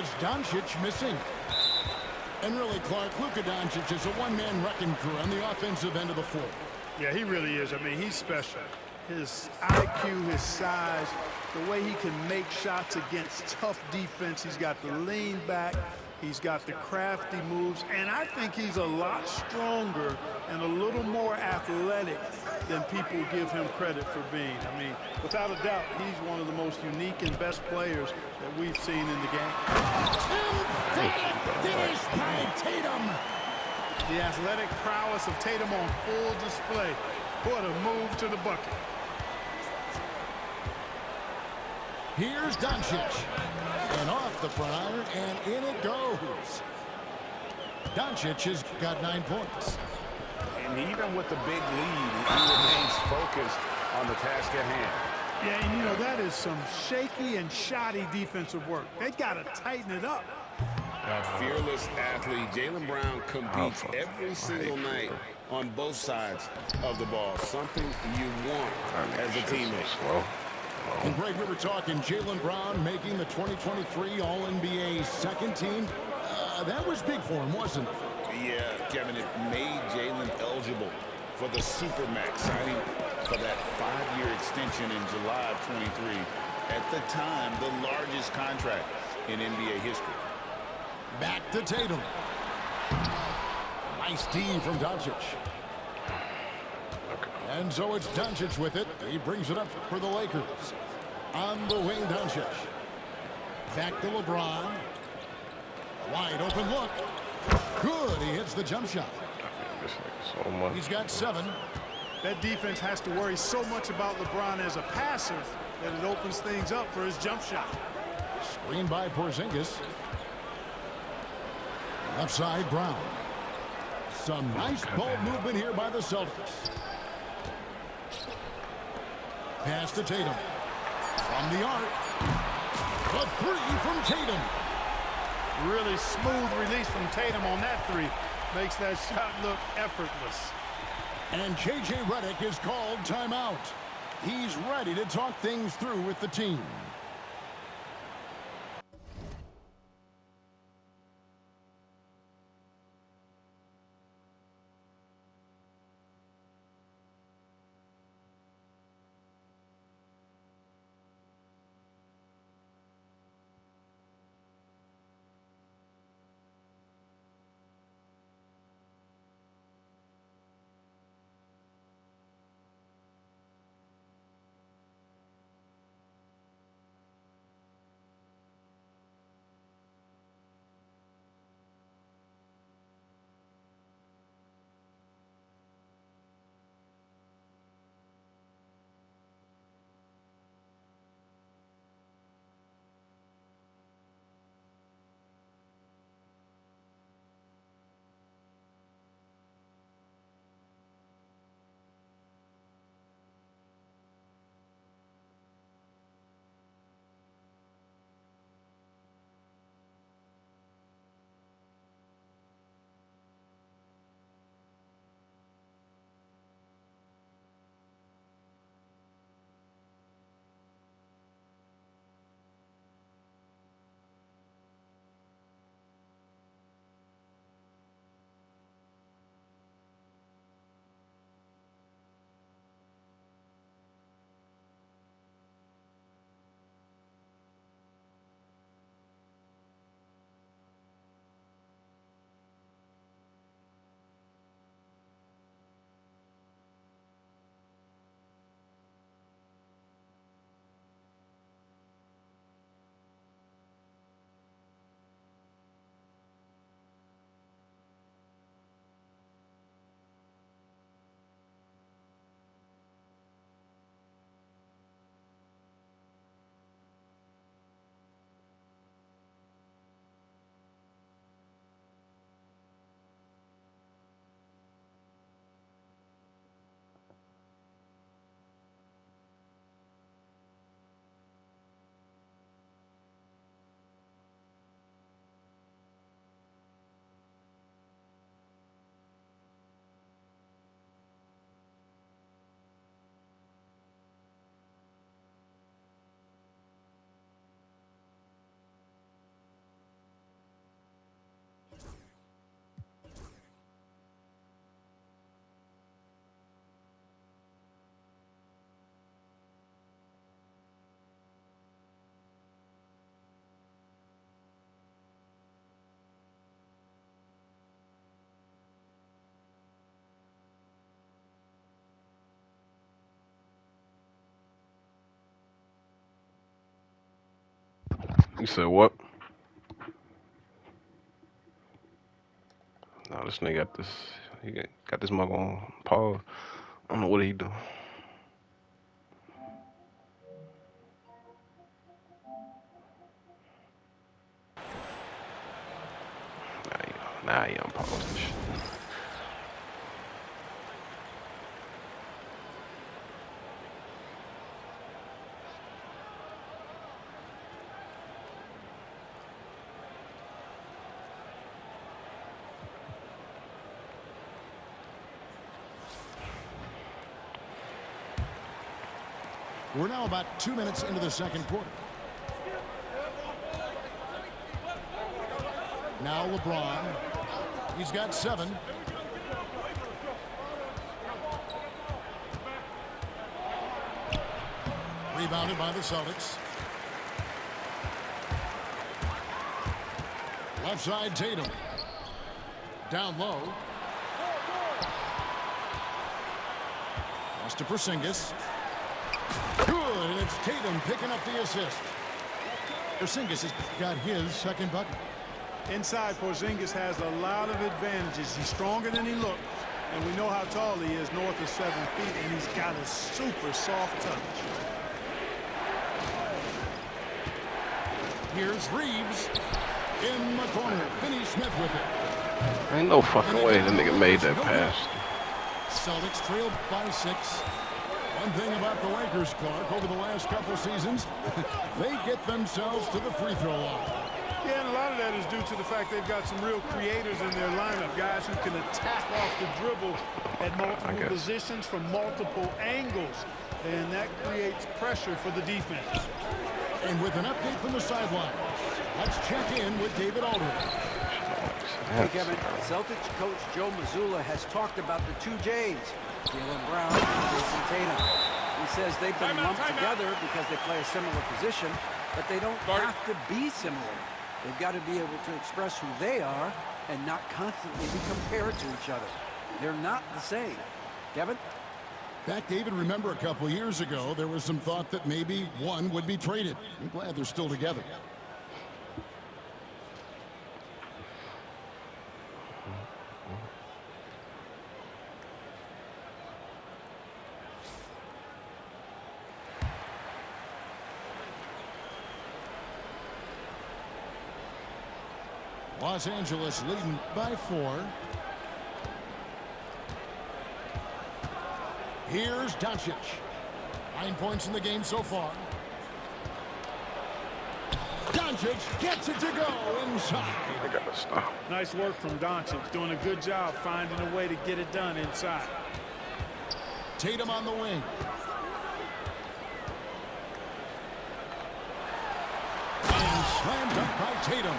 It's Doncic missing. And really, Clark, Luka Doncic is a one-man wrecking crew on the offensive end of the floor. Yeah, he really is. I mean, he's special. His IQ, his size, the way he can make shots against tough defense. He's got the lean back. He's got the crafty moves. And I think he's a lot stronger and a little more athletic than people give him credit for being. I mean, without a doubt, he's one of the most unique and best players that we've seen in the game. Emphatic finish by Tatum. The athletic prowess of Tatum on full display. What a move to the bucket. Here's Doncic. And off the front iron, and in it goes. Doncic has got 9 points. And even with the big lead, he remains focused on the task at hand. Yeah, and you know, that is some shaky and shoddy defensive work. They got to tighten it up. A fearless athlete, Jaylen Brown competes every single night on both sides of the ball. Something you want as a teammate. And Greg, we were talking Jaylen Brown making the 2023 All-NBA second team. That was big for him, wasn't it? Yeah, Kevin, it made Jaylen eligible for the Supermax, signing for that 5-year extension in July of 23. At the time, the largest contract in NBA history. Back to Tatum. Nice D from Doncic. And so it's Doncic with it. He brings it up for the Lakers. On the wing, Doncic. Back to LeBron. Wide open look. Good. He hits the jump shot. He's got 7. That defense has to worry so much about LeBron as a passer that it opens things up for his jump shot. Screen by Porzingis. Left side, Brown. Some nice ball movement here by the Celtics. Pass to Tatum. From the arc. The 3 from Tatum. Really smooth release from Tatum on that 3. Makes that shot look effortless. And J.J. Redick is called timeout. He's ready to talk things through with the team. You said what? No, this nigga got this. He got this mug on pause. I don't know what he do. Nah, he on pause and shit. We're now about 2 minutes into the second quarter. Now LeBron. He's got 7. Rebounded by the Celtics. Left side, Tatum. Down low. Pass to Porzingis. Good, and it's Tatum picking up the assist. Porzingis has got his second bucket. Inside, Porzingis has a lot of advantages. He's stronger than he looks, and we know how tall he is, north of 7 feet, and he's got a super soft touch. Here's Reeves in the corner. Finney-Smith with it. Ain't no fucking way the nigga made that pass. Celtics trailed by 6. One thing about the Lakers, Clark, over the last couple seasons, they get themselves to the free throw line. Yeah, and a lot of that is due to the fact they've got some real creators in their lineup, guys who can attack off the dribble at multiple positions from multiple angles, and that creates pressure for the defense. And with an update from the sidelines, let's check in with David Aldridge. Hey, Kevin, Celtics coach Joe Mazzulla has talked about the 2 J's, Jaylen Brown and Jason Tatum. He says they've been lumped together because they play a similar position, but they don't have to be similar. They've got to be able to express who they are and not constantly be compared to each other. They're not the same. Kevin? In fact, David, remember a couple years ago, there was some thought that maybe one would be traded. I'm glad they're still together. Los Angeles leading by 4. Here's Doncic. 9 points in the game so far. Doncic gets it to go inside. I gotta stop. Nice work from Doncic, doing a good job finding a way to get it done inside. Tatum on the wing. And slammed up by Tatum.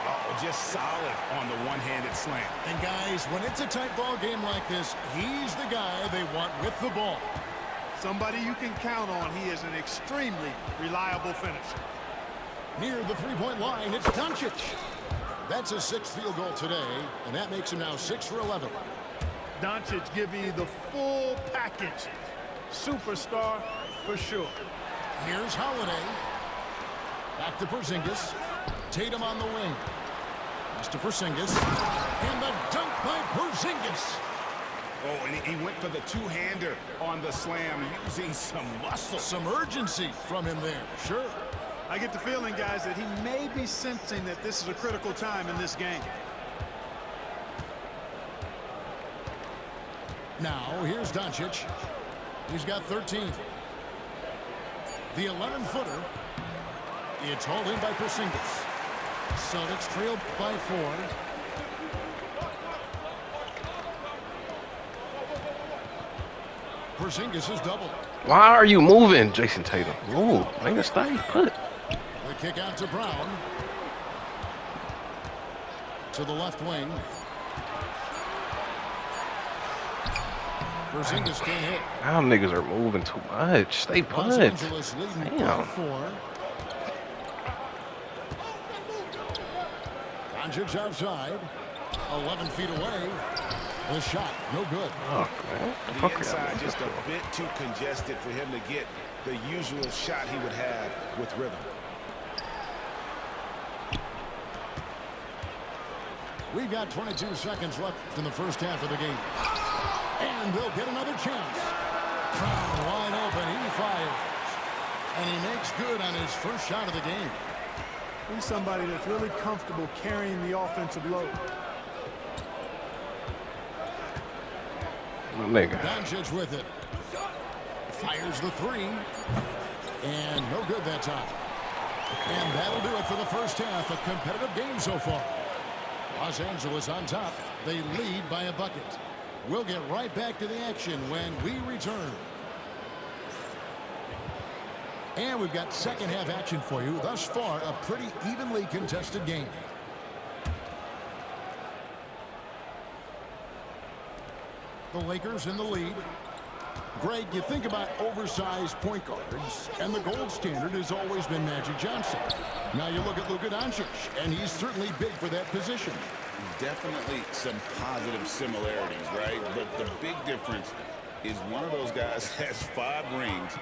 Oh, just solid on the one-handed slam. And guys, when it's a tight ball game like this, he's the guy they want with the ball. Somebody you can count on. He is an extremely reliable finisher. Near the three-point line, it's Doncic. That's his 6th field goal today, and that makes him now 6 for 11. Doncic giving you the full package. Superstar for sure. Here's Holiday. Back to Porzingis. Tatum on the wing. Pass to Porzingis. And the dunk by Porzingis. Oh, and he went for the two-hander on the slam, using some muscle. Some urgency from him there, sure. I get the feeling, guys, that he may be sensing that this is a critical time in this game. Now, here's Doncic. He's got 13. The 11-footer. It's hauled in by Porzingis. Celtics trailed by 4. Porzingis is doubled. Why are you moving, Jason Tatum? Move. Nigga, stay put. The kick out to Brown. To the left wing. Porzingis can't hit. Now niggas are moving too much. Stay put. Los Angeles leading by Damn. 4. Doncic outside. 11 feet away. The shot, no good. Fuck, man. The Fuck inside yeah. just a bit too congested for him to get the usual shot he would have with rhythm. We've got 22 seconds left in the first half of the game. And they'll get another chance. Brown wide open. He fires. And he makes good on his first shot of the game. He's somebody that's really comfortable carrying the offensive load. Doncic with it. Fires the three. And no good that time. And that'll do it for the first half. A competitive game so far. Los Angeles on top. They lead by a bucket. We'll get right back to the action when we return. And we've got second half action for you. Thus far, a pretty evenly contested game. The Lakers in the lead. Greg, you think about oversized point guards, and the gold standard has always been Magic Johnson. Now you look at Luka Doncic, and he's certainly big for that position. Definitely some positive similarities, right? But the big difference is one of those guys has 5 rings,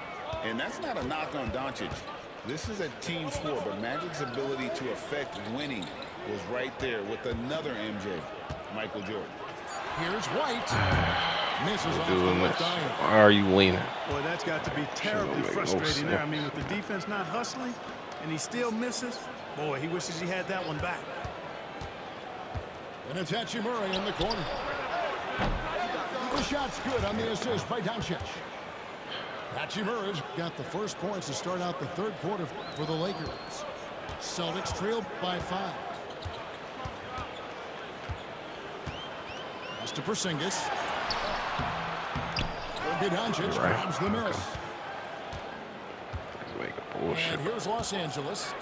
and that's not a knock on Doncic. This is a team sport, but Magic's ability to affect winning was right there with another MJ, Michael Jordan. Here's White. Misses off the left iron. Why are you leaning? Boy, that's got to be terribly frustrating there. I mean, with the defense not hustling and he still misses, boy, he wishes he had that one back. And it's Hachimura in the corner. The shot's good on the assist by Doncic. Hachimura's got the first points to start out the third quarter for the Lakers. Celtics trail by 5. Pass to Porzingis. Doncic grabs the miss. And here's Los Angeles.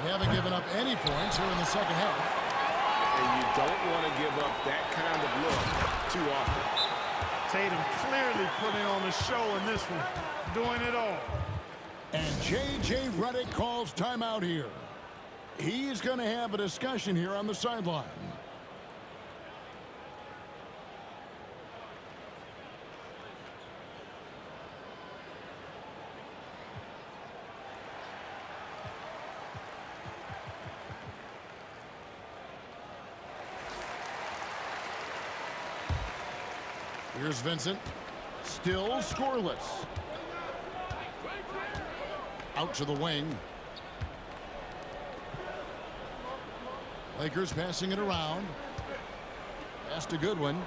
They haven't given up any points here in the second half. And you don't want to give up that kind of look too often. Tatum clearly putting on a show in this one, doing it all. And J.J. Redick calls timeout here. He's going to have a discussion here on the sideline. Here's Vincent. Still scoreless. Out to the wing. Lakers passing it around. Pass to Goodwin.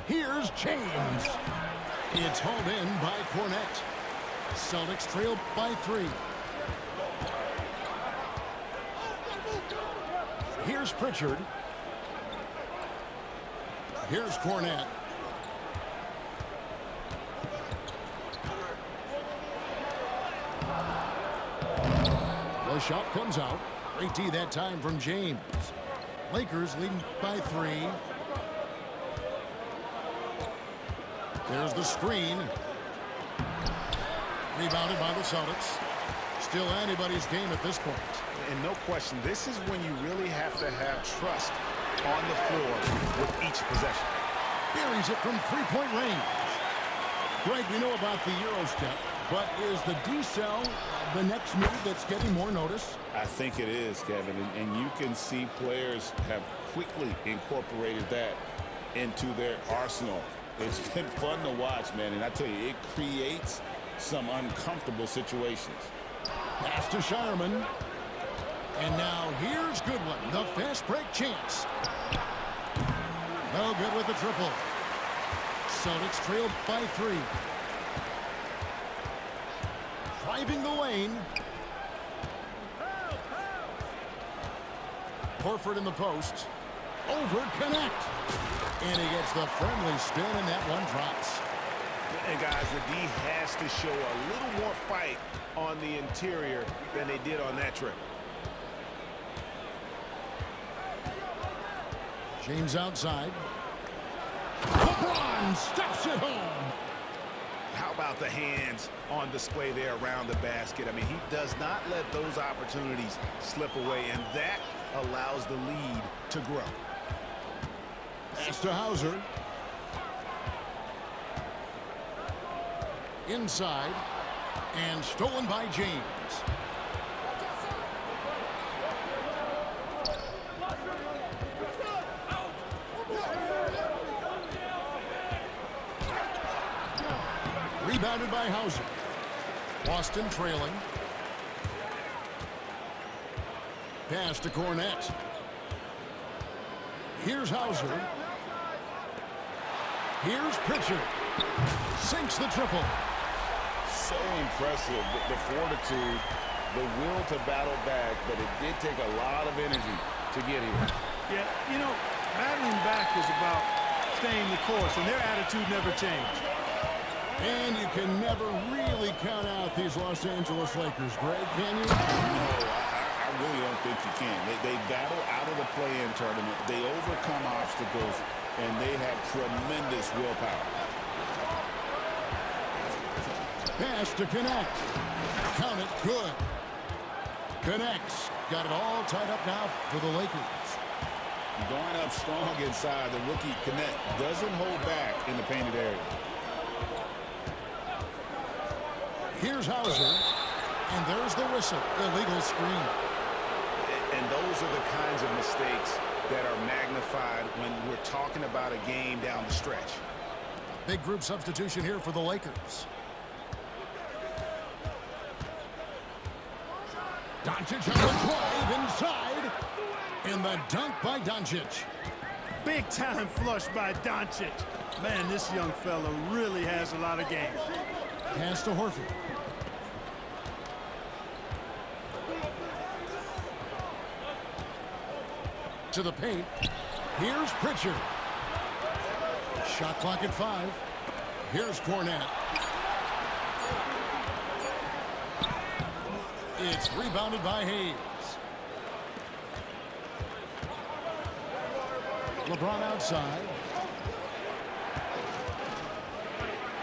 Here's James. It's hauled in by Cornette. Celtics trail by 3. Here's Pritchard. Here's Cornette. The shot comes out. Great D that time from James. Lakers leading by 3. There's the screen. Rebounded by the Celtics. Still anybody's game at this point. And no question, this is when you really have to have trust on the floor with each possession. Buries it from 3-point range. Greg, we know about the Euro step, but is the decel the next move that's getting more notice? I think it is, Kevin, and you can see players have quickly incorporated that into their arsenal. It's been fun to watch, man, and I tell you, it creates some uncomfortable situations. Pass to Shireman. And now here's Goodwin, the fast break chance. No good with the triple. Celtics trail by 3. Driving the lane. Horford in the post. Over connect. And he gets the friendly spin, and that one drops. And guys, the D has to show a little more fight on the interior than they did on that trip. James outside. LeBron stuffs it home. How about the hands on display there around the basket? I mean, he does not let those opportunities slip away, and that allows the lead to grow. Pass to Hauser. Inside. And stolen by James. Rebounded by Hauser. Boston trailing. Pass to Cornette. Here's Hauser. Here's Pritchard. Sinks the triple. So impressive, the fortitude, the will to battle back, but it did take a lot of energy to get here. Yeah, you know, battling back is about staying the course, and their attitude never changed. And you can never really count out these Los Angeles Lakers, Greg, can you? No, I really don't think you can. They battle out of the play-in tournament. They overcome obstacles, and they have tremendous willpower. Pass to Connect. Count it, good. Connects. Got it all tied up now for the Lakers. Going up strong inside, the rookie Connect doesn't hold back in the painted area. Here's Hauser. And there's the whistle. Illegal screen. And those are the kinds of mistakes that are magnified when we're talking about a game down the stretch. Big group substitution here for the Lakers. Doncic on the drive inside. And the dunk by Doncic. Big time flush by Doncic. Man, this young fella really has a lot of game. Pass to Horford. To the paint. Here's Pritchard. Shot clock at 5. Here's Cornette. It's rebounded by Hayes. LeBron outside.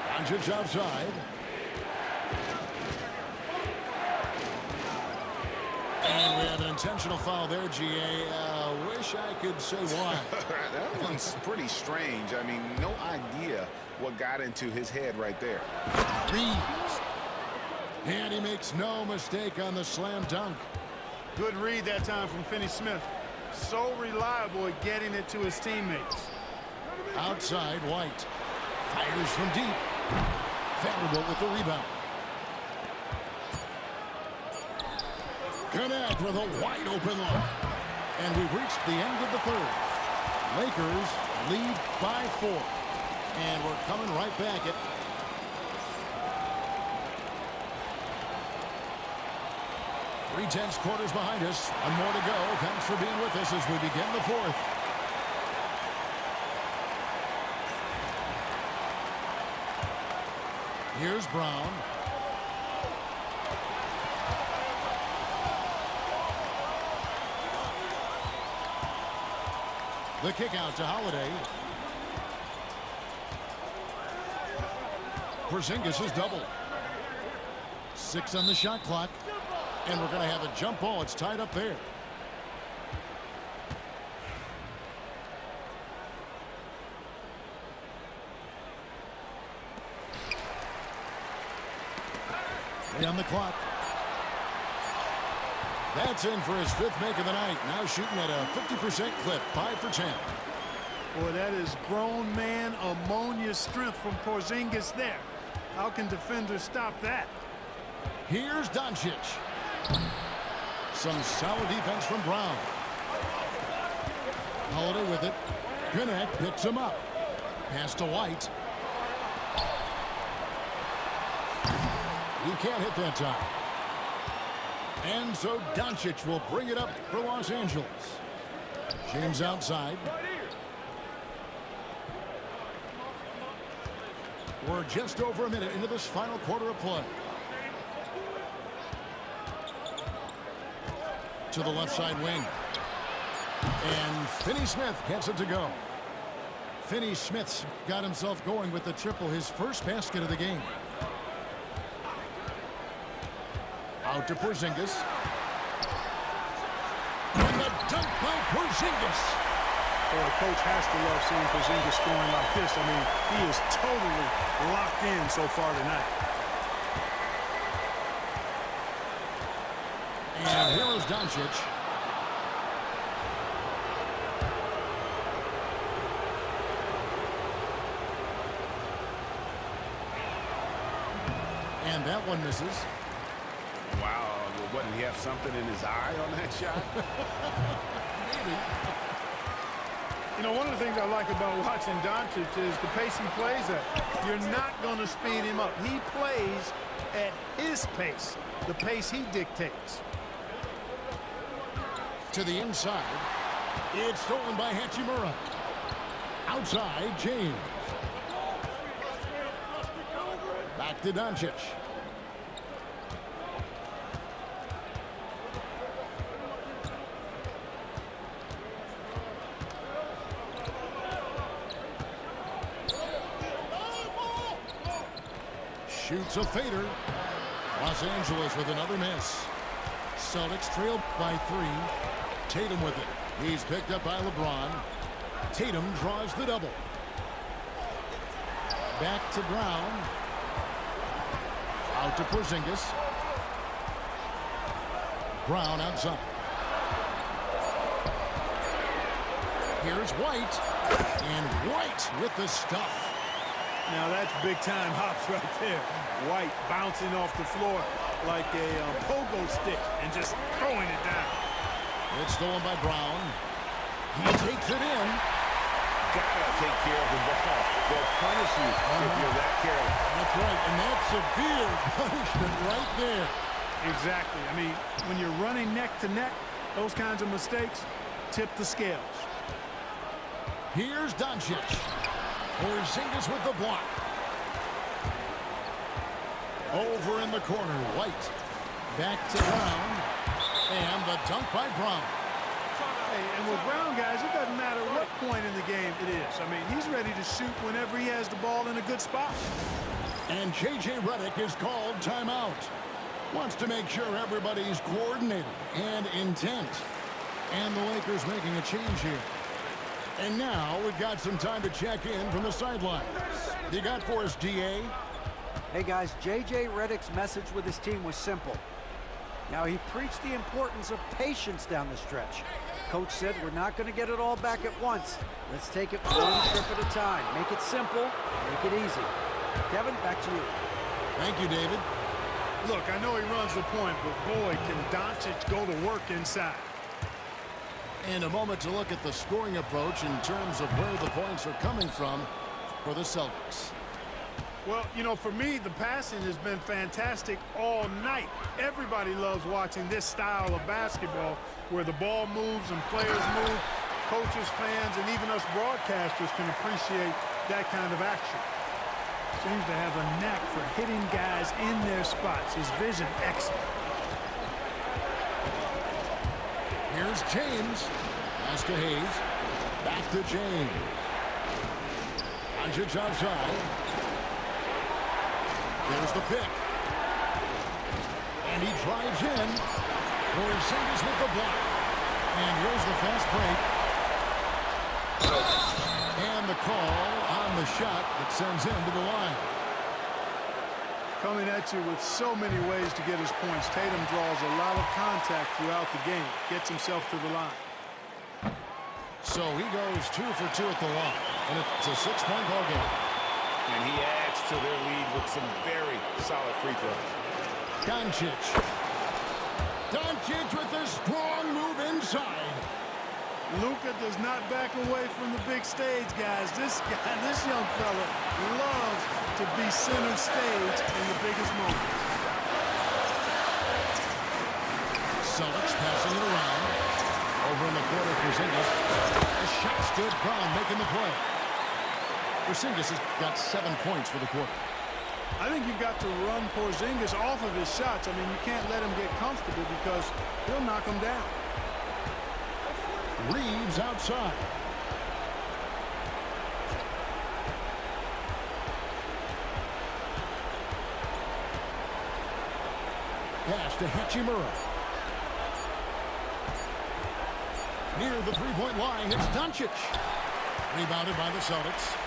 Doncic outside. And we have an intentional foul there, GA. Wish I could say why. That one's pretty strange. I mean, no idea what got into his head right there. Reeves. And he makes no mistake on the slam dunk. Good read that time from Finney-Smith. So reliable at getting it to his teammates. Outside, White. Fires from deep. Vanderbilt with the rebound. Connect with a wide open look. And we've reached the end of the third. Lakers lead by 4. And we're coming right back at 3/10 quarters behind us. One more to go. Thanks for being with us as we begin the fourth. Here's Brown. The kick out to Holiday. Porzingis is double. 6 on the shot clock. And we're going to have a jump ball. It's tied up there. On the clock. That's in for his 5th make of the night. Now shooting at a 50% clip. 5 for 10. Boy, that is grown man ammonia strength from Porzingis there. How can defenders stop that? Here's Doncic. Some solid defense from Brown. Holiday with it. Connect picks him up. Pass to White. He can't hit that time. And so Doncic will bring it up for Los Angeles. James outside. We're just over a minute into this final quarter of play. To the left side wing. And Finney-Smith gets it to go. Finney-Smith's got himself going with the triple, his first basket of the game. Out to Porzingis. And the dunk by Porzingis. Boy, coach has to love seeing Porzingis scoring like this. I mean, he is totally locked in so far tonight. And here is Doncic. That one misses. Wow. Well, what, did he have something in his eye on that shot? Maybe. You know, one of the things I like about watching Doncic is the pace he plays at. You're not going to speed him up. He plays at his pace, the pace he dictates. To the inside. It's stolen by Hachimura. Outside, James. Back to Doncic. Shoots a fader. Los Angeles with another miss. Celtics trail by 3. Tatum with it. He's picked up by LeBron. Tatum draws the double. Back to Brown. Out to Porzingis. Brown outside. Here's White. And White with the stuff. Now that's big-time hops right there. White bouncing off the floor like a pogo stick and just throwing it down. It's stolen by Brown. He takes it in. Gotta take care of the ball. They'll punish you if you're that careless. That's right, and that's severe punishment right there. Exactly. I mean, when you're running neck to neck, those kinds of mistakes tip the scales. Here's Doncic. Porzingis with the block. Over in the corner, White. Back to Brown. And the dunk by Brown. Hey, and with Brown, guys, it doesn't matter what point in the game it is. I mean, he's ready to shoot whenever he has the ball in a good spot. And J.J. Redick is called timeout. Wants to make sure everybody's coordinated and intent. And the Lakers making a change here. And now we've got some time to check in from the sidelines. You got for us, D.A.? Hey guys, J.J. Redick's message with his team was simple. Now he preached the importance of patience down the stretch. Coach said we're not going to get it all back at once. Let's take it one trip at a time. Make it simple, make it easy. Kevin, back to you. Thank you, David. Look, I know he runs the point, but boy, can Doncic go to work inside. And a moment to look at the scoring approach in terms of where the points are coming from for the Celtics. Well, you know, for me, the passing has been fantastic all night. Everybody loves watching this style of basketball where the ball moves and players move. Coaches, fans, and even us broadcasters can appreciate that kind of action. Seems to have a knack for hitting guys in their spots. His vision excellent. Here's James. Pass to Hayes. Back to James. Doncic outside. There's the pick. And he drives in. Porzingis with the block. And here's the fast break. And the call on the shot that sends him to the line. Coming at you with so many ways to get his points. Tatum draws a lot of contact throughout the game. Gets himself to the line. So he goes 2 for 2 at the line. And it's a 6-point ball game. And he adds to their lead with some very solid free throws. Doncic. Doncic with a strong move inside. Luka does not back away from the big stage, guys. This young fella loves to be center stage in the biggest moment. Celtics passing it around. Over in the corner, Porzingis. The shot stood. Brown making the play. Porzingis has got 7 points for the quarter. I think you've got to run Porzingis off of his shots. I mean, you can't let him get comfortable because he'll knock him down. Reeves outside. Pass to Hachimura. Near the three-point line, it's Doncic. Rebounded by the Celtics.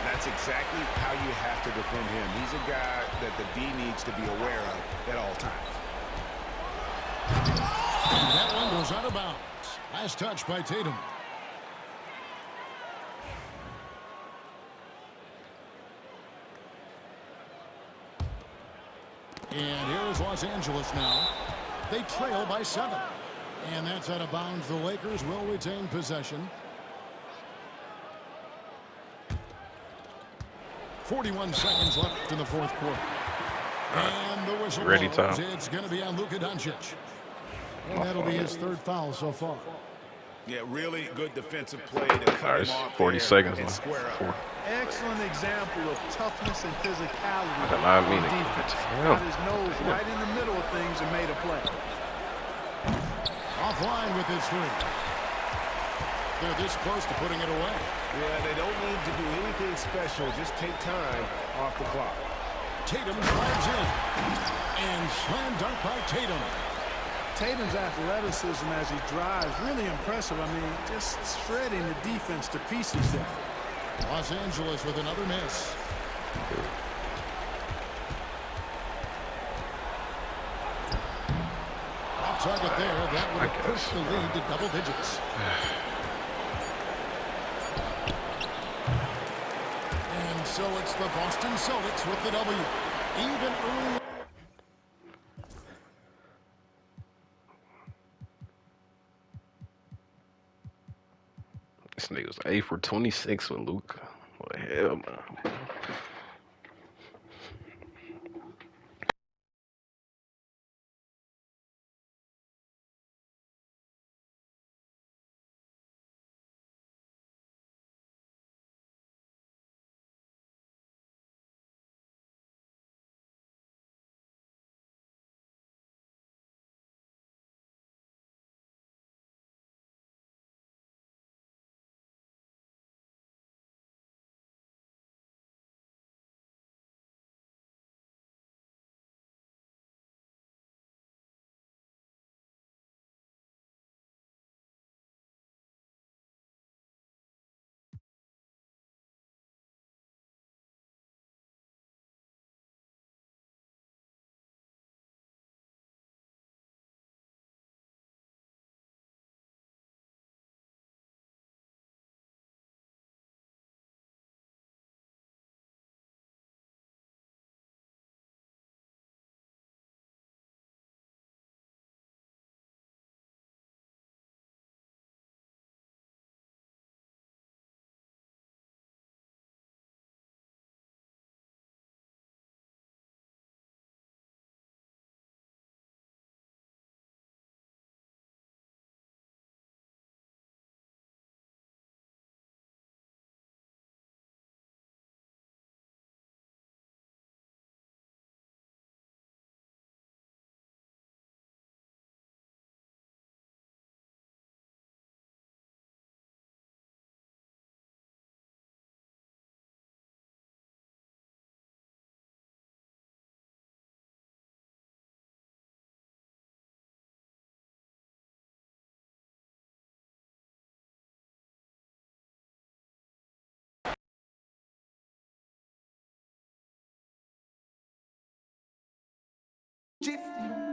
That's exactly how you have to defend him. He's a guy that the D needs to be aware of at all times. And that one goes out of bounds. Last touch by Tatum. And here's Los Angeles now. They trail by 7. And that's out of bounds. The Lakers will retain possession. 41 seconds left in the fourth quarter. And the whistle Ready blows. time. It's going to be on Luka Doncic. And that'll be his 3rd foul so far. Yeah, really good defensive play to cut There's him off 40 there seconds and left. square up. 4. Excellent example of toughness and physicality did not mean on to give it defense. to him. Got his nose right in the middle of things and made a play. Offline with his 3. They're this close to putting it away. Yeah, they don't need to do anything special. Just take time off the clock. Tatum drives in. And slam dunk by Tatum. Tatum's athleticism as he drives, really impressive. I mean, just shredding the defense to pieces there. Los Angeles with another miss. Off target there. That would have pushed the lead to double digits. And so it's the Boston Celtics with the W. Even early. This nigga was 8 for 26 with Luka. What the hell, man? Jiff.